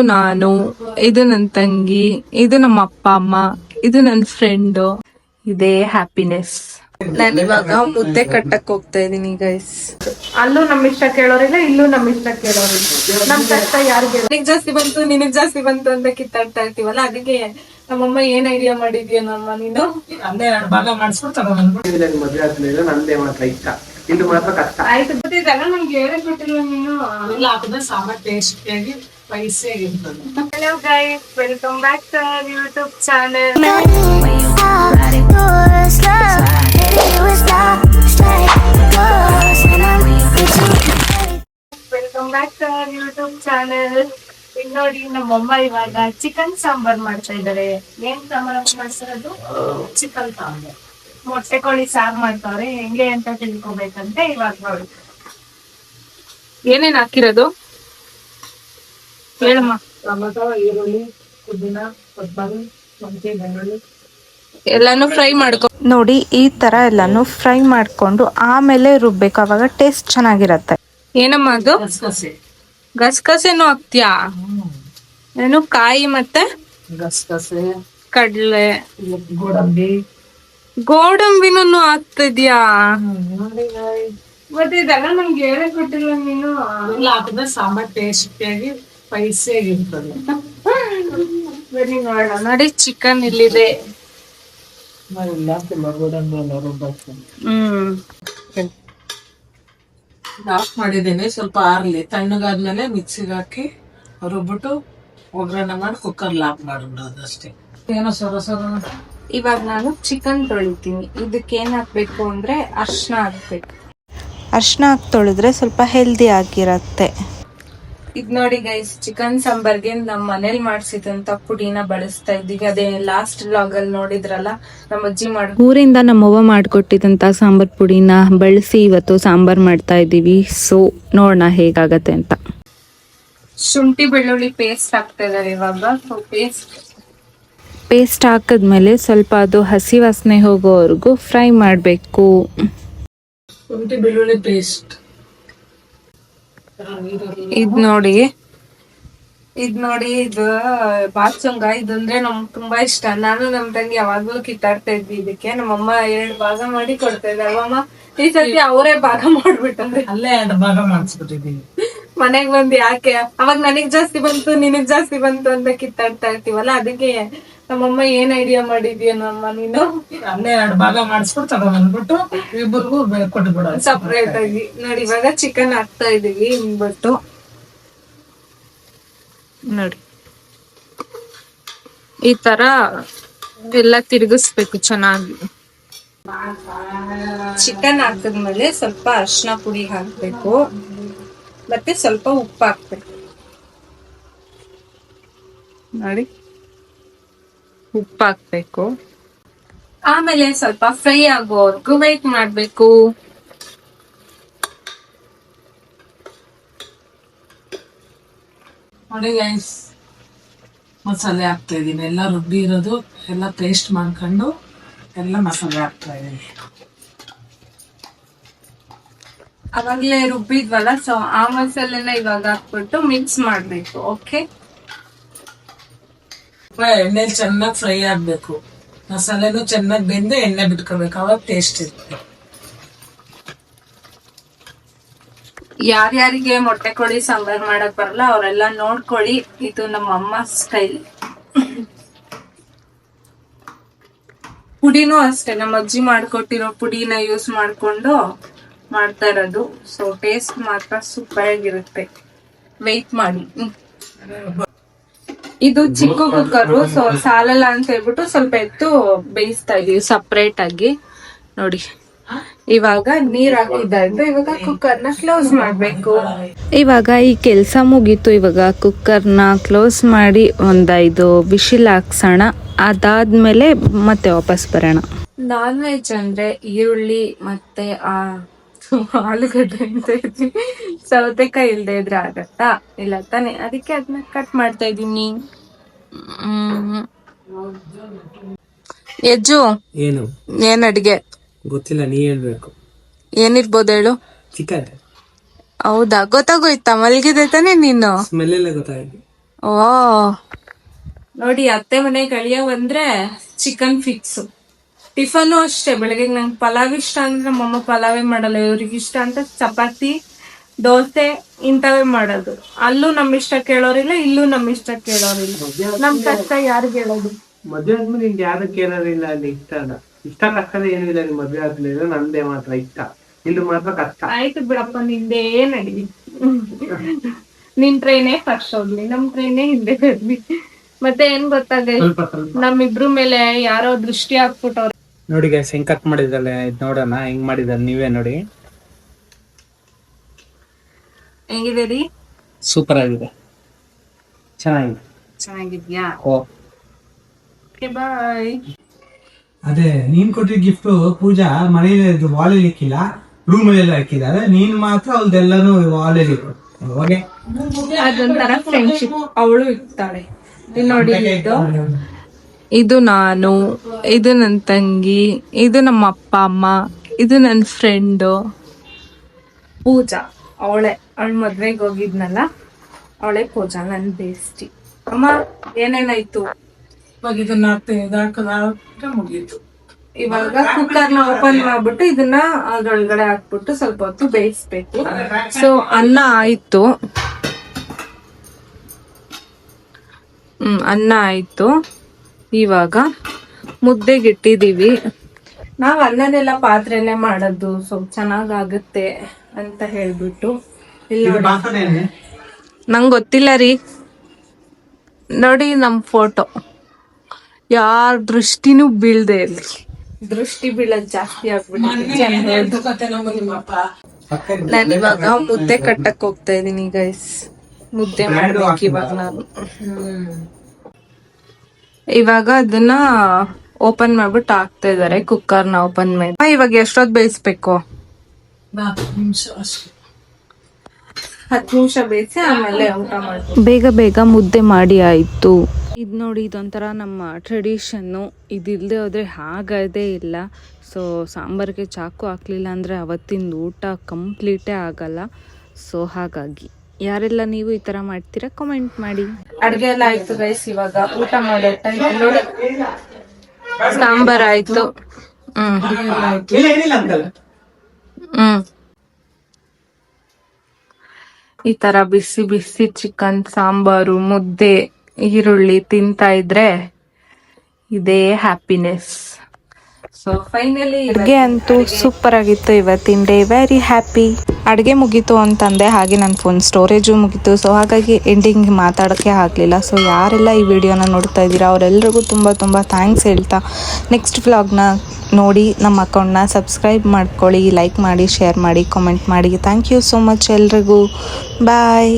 ನಾನು, ಇದು ನನ್ನ ತಂಗಿ, ಇದು ನಮ್ಮ ಅಪ್ಪ ಅಮ್ಮ, ಇದು ನನ್ನ ಫ್ರೆಂಡು. ಇದೇ ಹ್ಯಾಪಿನೆಸ್. ನಾನು ಇವಾಗ ಮುದ್ದೆ ಕಟ್ಟಕ್ ಹೋಗ್ತಾ ಇದೀನಿ ಗೈಸ್. ಅಲ್ಲೂ ನಮ್ ಇಷ್ಟ ಕೇಳೋರಿಲ್ಲ, ಇಲ್ಲೂ ನಮ್ ಇಷ್ಟ ಕೇಳೋರಿಲ್ಲ. ನಮ್ ಕಷ್ಟ ಯಾರಿಗೆ ನಿನಗ್ ಜಾಸ್ತಿ ಬಂತು ನಿನಗ್ ಜಾಸ್ತಿ ಬಂತು ಅಂತ ಕಿತ್ತಾಡ್ತಾ ಇರ್ತೀವಲ್ಲ, ಅದಕ್ಕೆ ನಮ್ಮಮ್ಮ ಏನ್ ಐಡಿಯಾ ಮಾಡಿದ್ಯನಮ್ಮ ನೀನು? ಅಲ್ಲೇ 2 ಭಾಗ ಮಾಡಿಸ್ಬಿಟ್ಟು ತಗೊಂಡ್ಬಂದ್ಬಿಟ್ಟು ಮದ್ವೆ ಆದ್ಮೇಲೆ ನಂದೇ ಮಾತ್ರ ಇಷ್ಟ, ಇದು ಮಾತ್ರ ಕಷ್ಟ. ಆಯ್ತು ಗೊತ್ತಿದ್ದಲ್ಲ, ನಮ್ಗೆ ಹೇಳಕ್ ಬಿಟ್ಟಿಲ್ವ ನೀನು? ಇಲ್ಲ ಹಾಕಿದ್ರೆ ಸಾಂಬಾರ್ ಟೇಸ್ಟಿ ಆಗಿ ಸ್ಪೈಸಿ ಆಗಿರ್ತದೆ. Hello guys, welcome back to our YouTube channel. Welcome back to our YouTube channel. ಈಗ ನೋಡಿ, ನಮ್ಮಮ್ಮ ಇವಾಗ ಚಿಕನ್ ಸಾಂಬಾರ್ ಮಾಡ್ತಾ ಇದಾರೆ. ಏನ್ ಸಾಂಬಾರ್ ಮಾಡ್ತಿರೋದು? ಚಿಕನ್ ಸಾಂಬಾರ್. ಮೊಟ್ಟೆ ಕೋಳಿ ಸಾರು ಮಾಡ್ತಾವ್ರೆ. ಹೆಂಗೆ ಅಂತ ತಿಳ್ಕೊಬೇಕಂತೆ ಇವಾಗ ನೋಡಿ. ಏನೇನ್ ಹಾಕಿರೋದು ಹೇಳಮ್ಮ. ಟೊಮೆಟೊ, ಈರುಳ್ಳಿ, ಪುದೀನ, ಕೊತ್ತಂಬರಿ, ಶುಂಠಿ, ಬೆಳ್ಳುಳ್ಳಿ ಎಲ್ಲಾನು ಫ್ರೈ ಮಾಡ್ಕೊ. ನೋಡಿ, ಈ ತರ ಎಲ್ಲಾನು ಫ್ರೈ ಮಾಡ್ಕೊಂಡು ಆಮೇಲೆ ರುಬ್ಬೇಕು, ಅವಾಗ ಟೇಸ್ಟ್ ಚೆನ್ನಾಗಿರತ್ತೆ. ಏನಮ್ಮ ಅದು? ಗಸಗಸೆ. ಗಸಗಸೆನು ಹಾಕ್ತಿಯಾ? ಏನು ಕಾಯಿ ಮತ್ತೆ ಗಸಗಸೆ, ಕಡ್ಲೆ, ಗೋಡಂಬಿ. ಗೋಡಂಬಿನೂ ಹಾಕ್ತಿದ್ಯಾ? ನೋಡಿ ಮತ್ತೆ ಇದೆಲ್ಲ ನಮ್ಗೆ ಹೇಳಕ್ ಬಿಟ್ಟಿಲ್ವ ನೀನು? ಇಲ್ಲ ಹಾಕಿದ್ರೆ ಸಾಂಬಾರ್ ಟೇಸ್ಟಿ ಆಗಿ ಸ್ಪೈಸಿ ಆಗಿರ್ತದೆ. ಬನ್ನಿ ನೋಡೋಣ. ನೋಡಿ, ಚಿಕನ್ ಇಲ್ಲಿದೆ. ಇಲ್ಲ ಹಾಕಿಲ್ಲ ಗೋಡಂಬಿ ಎಲ್ಲ ರುಬ್ಬಾಕ್ತೀನಿ. ಆಫ್ ಮಾಡಿದ್ದೀನಿ, ಸ್ವಲ್ಪ ಆರ್ಲಿ. ತಣ್ಣಗಾದ್ಮೇಲೆ ಮಿಕ್ಸಿಗೆ ಹಾಕಿ ರುಬ್ಬಿಟ್ಟು ಒಗ್ಗರಣೆ ಮಾಡಿ ಕುಕ್ಕರ್ ಲಾಕ್ ಮಾಡಿಬಿಡೋದು ಅಷ್ಟೇ. ಏನೋ ಸೊರ ಇವಾಗ ನಾನು ಚಿಕನ್ ತೊಳಿತೀನಿ. ಇದಕ್ಕೆ ಏನ್ ಹಾಕ್ಬೇಕು ಅಂದ್ರೆ ಅರ್ಶಿನ ಹಾಕ್ಬೇಕು. ಅರ್ಶಿನ ಹಾಕಿ ತೊಳೆದ್ರೆ ಸ್ವಲ್ಪ ಹೆಲ್ದಿ ಆಗಿರತ್ತೆ. ಇದ್ ನೋಡಿ ಗೈಸ್, ಚಿಕನ್ ಸಾಂಬಾರ್ಗೆ ನಮ್ ಮನೇಲಿ ಮಾಡ್ಸಿದಂತ ಪುಡಿನ ಬಳಸ್ತಾ ಇದ್ದೀವಿ. ಅದೇ ಲಾಸ್ಟ್ ವ್ಲಾಗ್ ಅಲ್ಲಿ ನೋಡಿದ್ರಲ್ಲ, ನಮ್ಮ ಅಜ್ಜಿ ಊರಿಂದ ನಮ್ಮವ್ವ ಮಾಡ್ಕೊಟ್ಟಿದಂತ ಸಾಂಬಾರ್ ಪುಡಿನ ಬಳಸಿ ಇವತ್ತು ಸಾಂಬಾರ್ ಮಾಡ್ತಾ ಇದೀವಿ. ಸೊ ನೋಡೋಣ ಹೇಗಾಗತ್ತೆ ಅಂತ. ಶುಂಠಿ ಬೆಳ್ಳುಳ್ಳಿ ಪೇಸ್ಟ್ ಹಾಕ್ತಾ ಇದಾರೆ ಇವಾಗ. ಪೇಸ್ಟ್ ಹಾಕಿದ್ಮೇಲೆ ಸ್ವಲ್ಪ ಅದು ಹಸಿ ವಾಸನೆ ಹೋಗೋವರೆಗೂ ಫ್ರೈ ಮಾಡಬೇಕು. ಶುಂಠಿ ಬೆಳ್ಳುಳ್ಳಿ ಪೇಸ್ಟ್. ಇದ್ ನೋಡಿ, ಇದು ಬಾತ್ಸಂಗ. ಇದಂದ್ರೆ ನಮ್ಗೆ ತುಂಬಾ ಇಷ್ಟ. ನಾನು ನಮ್ ತಂಗಿ ಯಾವಾಗ್ಲೂ ಕಿತ್ತಾಡ್ತಾ ಇದ್ವಿ ಇದಕ್ಕೆ. ನಮ್ಮಮ್ಮ 2 ಭಾಗ ಮಾಡಿ ಕೊಡ್ತಾ ಇದ್ದಾರೆ. ಅಮ್ಮ ಈ ಸತಿ ಅವರೇ ಭಾಗ ಮಾಡ್ಬಿಟ್ಟಂದ್ರೆ ಅಲ್ಲೇ 2 ಭಾಗ ಮಾಡಿಸ್ಬಿಟ್ಟಿದೀವಿ. ಮನೆಗ್ ಬಂದು ಯಾಕೆ ಅವಾಗ ನನಗ್ ಜಾಸ್ತಿ ಬಂತು ನಿನಗ್ ಜಾಸ್ತಿ ಬಂತು ಅಂತ ಕಿತ್ತಾಡ್ತಾ ಇರ್ತೀವಲ್ಲ, ಅದಕ್ಕೆ ನಮ್ಮಮ್ಮ ಏನ್ ಐಡಿಯಾ ಮಾಡಿದ್ಯನಮ್ಮ ನೀನು? ಅಲ್ಲೇ 2 ಭಾಗ ಮಾಡಿಸ್ಬಿಟ್ಟು ತಗೊಂಡ್ಬಂದ್ಬಿಟ್ಟು ಇಬ್ಬರಿಗೂ ಕೊಟ್ಬಿಡೋದು ಸಪ್ರೇಟ್ ಆಗಿ. ನೋಡಿ, ಇವಾಗ ಚಿಕನ್ ಹಾಕ್ತಾ ಇದೀವಿ ಹಿಂಗ್ಬಿಟ್ಟು. ನೋಡಿ, ಈ ತರ ಎಲ್ಲ ತಿರುಗಿಸ್ಬೇಕು ಚೆನ್ನಾಗಿ. ಚಿಕನ್ ಹಾಕಿದ್ಮೇಲೆ ಸ್ವಲ್ಪ ಅರಿಶಿನ ಪುಡಿ ಹಾಕ್ಬೇಕು, ಮತ್ತೆ ಸ್ವಲ್ಪ ಉಪ್ಪು ಹಾಕ್ಬೇಕು. ನೋಡಿ, ಉಪ್ಪು ಹಾಕ್ಬೇಕು. ಆಮೇಲೆ ಸ್ವಲ್ಪ ಫ್ರೈ ಆಗೋವರೆಗೂ ವೇಟ್ ಮಾಡ್ಬೇಕು. ನೋಡಿ ಗೈಸ್, ಮಸಾಲೆ ಹಾಕ್ತಾ ಇದೀನಿ. ಎಲ್ಲ ರುಬ್ಬಿ ಇರೋದು ಎಲ್ಲ ಪೇಸ್ಟ್ ಮಾಡ್ಕೊಂಡು ಎಲ್ಲ ಮಸಾಲೆ ಹಾಕ್ತಾ ಇದೀನಿ. ಅವಾಗ್ಲೇ ರುಬ್ಬಿದ್ವಲ್ಲ, ಸೊ ಆ ಮಸಾಲೆನ ಇವಾಗ ಹಾಕ್ಬಿಟ್ಟು ಮಿಕ್ಸ್ ಮಾಡ್ಬೇಕು. ಓಕೆ, ಎಣ್ಣೆಲಿ ಚೆನ್ನಾಗಿ ಫ್ರೈ ಆಗ್ಬೇಕು. ಮಸಾಲೆನೂ ಚೆನ್ನಾಗಿ ಬೆಂದು ಎಣ್ಣೆ ಬಿಟ್ಕೋಬೇಕು, ಅವಾಗ ಟೇಸ್ಟ್ ಇರುತ್ತೆ. ಯಾರ್ಯಾರಿಗೆ ಮೊಟ್ಟೆ ಕೋಳಿ ಸಾಂಬಾರ್ ಮಾಡಕ್ ಬರಲ್ಲ ಅವರೆಲ್ಲ ನೋಡ್ಕೊಳ್ಳಿ. ಇದು ನಮ್ಮ ಅಮ್ಮ ಸ್ಟೈಲ್. ಪುಡಿನೂ ಅಷ್ಟೇ, ನಮ್ಮ ಅಜ್ಜಿ ಮಾಡ್ಕೊಟ್ಟಿರೋ ಪುಡಿನ ಯೂಸ್ ಮಾಡ್ಕೊಂಡು ಮಾಡ್ತಾ ಇರೋದು. ಸೊ ಟೇಸ್ಟ್ ಮಾತ್ರ ಸೂಪರ್ ಆಗಿರುತ್ತೆ. ವೆಯ್ಟ್ ಮಾಡಿ. ಇದು ಚಿಕ್ಕ ಕುಕ್ಕರು, ಸೊ ಸಾಲಲ್ಲ ಅಂತ ಹೇಳ್ಬಿಟ್ಟು ಸ್ವಲ್ಪ ಎತ್ತು ಬೇಯಿಸ್ತಾ ಇದೀವಿ ಸಪ್ರೇಟ್ ಆಗಿ. ನೋಡಿ, ಇವಾಗ ನೀರ್ ಹಾಕಿದ್ರೆ ಇವಾಗ ಕುಕ್ಕರ್ನ ಕ್ಲೋಸ್ ಮಾಡ್ಬೇಕು. ಇವಾಗ ಈ ಕೆಲಸ ಮುಗೀತು. ಇವಾಗ ಕುಕ್ಕರ್ನ ಕ್ಲೋಸ್ ಮಾಡಿ 1-5 ವಿಶಿಲ್ ಹಾಕ್ಸೋಣ. ಅದಾದ್ಮೇಲೆ ಮತ್ತೆ ವಾಪಸ್ ಬರೋಣ. ನಾನ್ ವೆಜ್ ಅಂದ್ರೆ ಈರುಳ್ಳಿ ಮತ್ತೆ ಆಲೂಗಡ್ಡೆ ಅಂತ ಇದ್ವಿ. ಸೌತೆಕಾಯಿ ಇಲ್ದೆ ಇದ್ರೆ ಆಗತ್ತಾ? ಇಲ್ಲ ತಾನೆ, ಅದಕ್ಕೆ ಅದನ್ನ ಕಟ್ ಮಾಡ್ತಾ ಇದೀನಿ. ಯಜ್ಜು, ಏನು ಏನ್ ಅಡ್ಗೆ? ಗೊತ್ತಿಲ್ಲ, ನೀ ಹೇಳ್ಬೇಕು. ಏನಿರ್ಬೋದು ಹೇಳು. ಚಿಕನ್. ಹೌದಾ, ಗೊತ್ತಾಗೋಯ್ತಾ? ಮಲ್ಗಿದೆ ತಾನೆ ನೀನು? ಸ್ಮೆಲ್ ಎಲ್ಲ ಗೊತ್ತಾಯ್ತು. ಓ ನೋಡಿ, ಅತ್ತೆ ಮನೆ ಕಳಿಯೋ ಬಂದ್ರೆ ಚಿಕನ್ ಫಿಕ್ಸ್. ಟಿಫನು ಅಷ್ಟೇ, ಬೆಳಗ್ಗೆ ನಂಗೆ ಪಲಾವ್ ಇಷ್ಟ ಅಂದ್ರೆ ನಮ್ಮಮ್ಮ ಪಲಾವೇ ಮಾಡಲ್ಲ, ಇವ್ರಿಗೆ ಇಷ್ಟ ಅಂತ ಚಪಾತಿ ದೋಸೆ ಇಂಥವೇ ಮಾಡೋದು. ಅಲ್ಲೂ ನಮ್ಮ ಇಷ್ಟ ಕೇಳೋರಿಲ್ಲ, ಇಲ್ಲೂ ನಮ್ಮ ಇಷ್ಟ ಕೇಳೋರಿಲ್ಲ. ನಮ್ ಕಷ್ಟ ಯಾರಿಗೆ ಹೇಳೋದು? ಮದ್ವೆ ಆದ್ಮೇಲೆ ನಿಂಗೆ ಯಾರು ಕೇಳೋರಿಲ್ಲ, ಅಲ್ಲಿ ಇಷ್ಟ ಕಷ್ಟದ ಏನಿಲ್ಲ. ನಿಮ್ ಮದ್ವೆ ಆದ್ಮೇಲೆ ನಂದೇ ಮಾತ್ರ ಇಷ್ಟ, ಇಲ್ಲಿ ಮಾತ್ರ ಕಷ್ಟ. ಆಯ್ತು ಬಿಡಪ್ಪ, ನಿಂದೇ ನಡೀಲಿ. ನಿನ್ ಟ್ರೈನೇ ಫಸ್ಟ್ ಹೋಗ್ಲಿ, ನಮ್ ಟ್ರೈನೇ ಹಿಂದೆ ಬರ್ಲಿ. ಮತ್ತೆ ಏನ್ ಗೊತ್ತಾಗ, ನಮ್ಮಿಬ್ರು ಮೇಲೆ ಯಾರೋ ದೃಷ್ಟಿ ಹಾಕ್ಬಿಟ್ಟವ್ರು. ನೋಡಿ ಗೈಸ್ ಹೆಂಗ್ ಕಟ್ ಮಾಡಿದಲ್ಲ, ಇದ್ ನೋಡೋಣ ಹೆಂಗ್ ಮಾಡಿದಾರೆ, ನೀವೇ ನೋಡಿ. ಹೆಂಗಿದೆ ರೀ? ಸೂಪರ್ ಆಗಿದೆ, ಚೆನ್ನಾಗಿದೆ. ಚೆನ್ನಾಗಿದ್ಯಾ? ಓ ಬಾಯ್. ಅದೇ ನೀನ್ ಕೊಟ್ಟಿದ್ ಗಿಫ್ಟ್ ಪೂಜಾ ಮನೆಯಲ್ಲಿ ವಾಲಲ್ಲಿ ಇಕ್ಕಿಲ್ಲ, ರೂಮ್ ಅಲ್ಲೆಲ್ಲ ಹಾಕಿದ್ದಾರೆ. ನೀನ್ ಮಾತ್ರ ಅವ್ರದ್ದೆಲ್ಲಾನು ವಾಲಲ್ಲಿ ಹೋಗಿ. ಅದೊಂಥರ ಫ್ರೆಂಡ್ಶಿಪ್. ಅವಳು ಇರ್ತಾಳೆ. ಇಲ್ಲಿ ನೋಡಿ, ಇದು ನಾನು, ಇದು ನನ್ನ ತಂಗಿ, ಇದು ನಮ್ಮ ಅಪ್ಪ ಅಮ್ಮ, ಇದು ನನ್ನ ಫ್ರೆಂಡು ಪೂಜಾ. ಅವಳೆ ಮದ್ವೆಗೆ ಹೋಗಿದ್ನಲ್ಲ, ಅವಳೆ ಪೂಜಾ, ನನ್ನ ಬೇಸ್ಟಿ. ಅಮ್ಮ ಏನೇನಾಯ್ತು? ಇವಾಗ ಇದನ್ನ ಹಾಕಿದ್ರೆ ಮುಗೀತು. ಇವಾಗ ಕುಕ್ಕರ್ನ ಓಪನ್ ಮಾಡ್ಬಿಟ್ಟು ಇದನ್ನ ಅದ್ರೊಳಗಡೆ ಹಾಕ್ಬಿಟ್ಟು ಸ್ವಲ್ಪ ಹೊತ್ತು ಬೇಯಿಸ್ಬೇಕು. ಸೊ ಅನ್ನ ಆಯ್ತು, ಅನ್ನ ಆಯ್ತು. ಇವಾಗ ಮುದ್ದೆಗಿಟ್ಟಿದೀವಿ. ನಾವ್ ಅನ್ನನೆಲ್ಲ ಪಾತ್ರೆಲೆ ಮಾಡೋದು, ಸ್ವಲ್ಪ ಚೆನ್ನಾಗಾಗುತ್ತೆ ಅಂತ ಹೇಳ್ಬಿಟ್ಟು. ಇಲ್ಲ ನಂಗೆ ಗೊತ್ತಿಲ್ಲ ರೀ. ನೋಡಿ ನಮ್ ಫೋಟೋ, ಯಾರ ದೃಷ್ಟಿನೂ ಬೀಳ್ದೆ ಇರ್ಲಿ. ದೃಷ್ಟಿ ಬೀಳೋದ್ ಜಾಸ್ತಿ ಆಗ್ಬಿಟ್ಟು. ನಾನು ಇವಾಗ ಮುದ್ದೆ ಕಟ್ಟಕ್ ಹೋಗ್ತಾ ಇದೀನಿ ಗೈಸ್. ಮುದ್ದೆ ಮಾಡ್ಬೇಕು ಇವಾಗ ನಾನು. ಇವಾಗ ಅದನ್ನ ಓಪನ್ ಮಾಡ್ಬಿಟ್ಟು ಹಾಕ್ತಾ ಇದಾರೆ, ಕುಕ್ಕರ್ನ ಓಪನ್ ಮಾಡಿ. ಇವಾಗ ಎಷ್ಟೊತ್ತು ಬೇಯಿಸ್ಬೇಕು? 4 ನಿಮಿಷ ಅಷ್ಟೇ. 10 ನಿಮಿಷ ಬೇಯಿಸಿ ಆಮೇಲೆ ಊಟ ಮಾಡ್ಬೇಕು. ಬೇಗ ಬೇಗ ಮುದ್ದೆ ಮಾಡಿ ಆಯಿತು. ಇದು ನೋಡಿ, ಇದೊಂಥರ ನಮ್ಮ ಟ್ರೆಡಿಷನ್ನು. ಇದಿಲ್ಲದೆ ಹೋದರೆ ಆಗೋದೇ ಇಲ್ಲ. ಸೊ ಸಾಂಬಾರಿಗೆ ಚಾಕು ಹಾಕಲಿಲ್ಲ ಅಂದರೆ ಅವತ್ತಿಂದ ಊಟ ಕಂಪ್ಲೀಟೇ ಆಗಲ್ಲ. ಸೊ ಹಾಗಾಗಿ ಯಾರೆಲ್ಲ ನೀವು ಈ ಥರ ಮಾಡ್ತೀರಾ ಕಮೆಂಟ್ ಮಾಡಿ. ಅಡ್ಗೆ ಎಲ್ಲ ಆಯ್ತು ಗೈಸ್, ಇವಾಗ ಊಟ ಮಾಡೋ ಟೈಮ್. ನೋಡಿ ಸಾಂಬಾರ್ ಆಯ್ತು. ಈ ತರ ಬಿಸಿ ಬಿಸಿ ಚಿಕನ್ ಸಾಂಬಾರು, ಮುದ್ದೆ, ಈರುಳ್ಳಿ ತಿಂತಾ ಇದ್ರೆ ಇದೇ ಹ್ಯಾಪಿನೆಸ್. ಸೊ ಫೈನಲಿ ಅಡುಗೆ ಅಂತೂ ಸೂಪರ್ ಆಗಿತ್ತು ಇವತ್ತಿನ ಡೇ. Very happy. ಅಡುಗೆ ಮುಗೀತು ಅಂತಂದೆ, ಹಾಗೆ ನನ್ನ ಫೋನ್ ಸ್ಟೋರೇಜು ಮುಗೀತು. ಸೊ ಹಾಗಾಗಿ ಎಂಡಿಂಗ್ ಮಾತಾಡೋಕ್ಕೆ ಆಗಲಿಲ್ಲ. ಸೊ ಯಾರೆಲ್ಲ ಈ ವಿಡಿಯೋನ ನೋಡ್ತಾ ಇದ್ದೀರಾ ಅವರೆಲ್ಲರಿಗೂ ತುಂಬ ತುಂಬ ಥ್ಯಾಂಕ್ಸ್ ಹೇಳ್ತಾ, ನೆಕ್ಸ್ಟ್ ವ್ಲಾಗ್ನ ನೋಡಿ ನಮ್ಮ ಅಕೌಂಟ್ನ ಸಬ್ಸ್ಕ್ರೈಬ್ ಮಾಡ್ಕೊಳ್ಳಿ, ಲೈಕ್ ಮಾಡಿ, ಶೇರ್ ಮಾಡಿ, ಕಾಮೆಂಟ್ ಮಾಡಿ. ಥ್ಯಾಂಕ್ ಯು ಸೋ ಮಚ್ ಎಲ್ರಿಗೂ. ಬಾಯ್.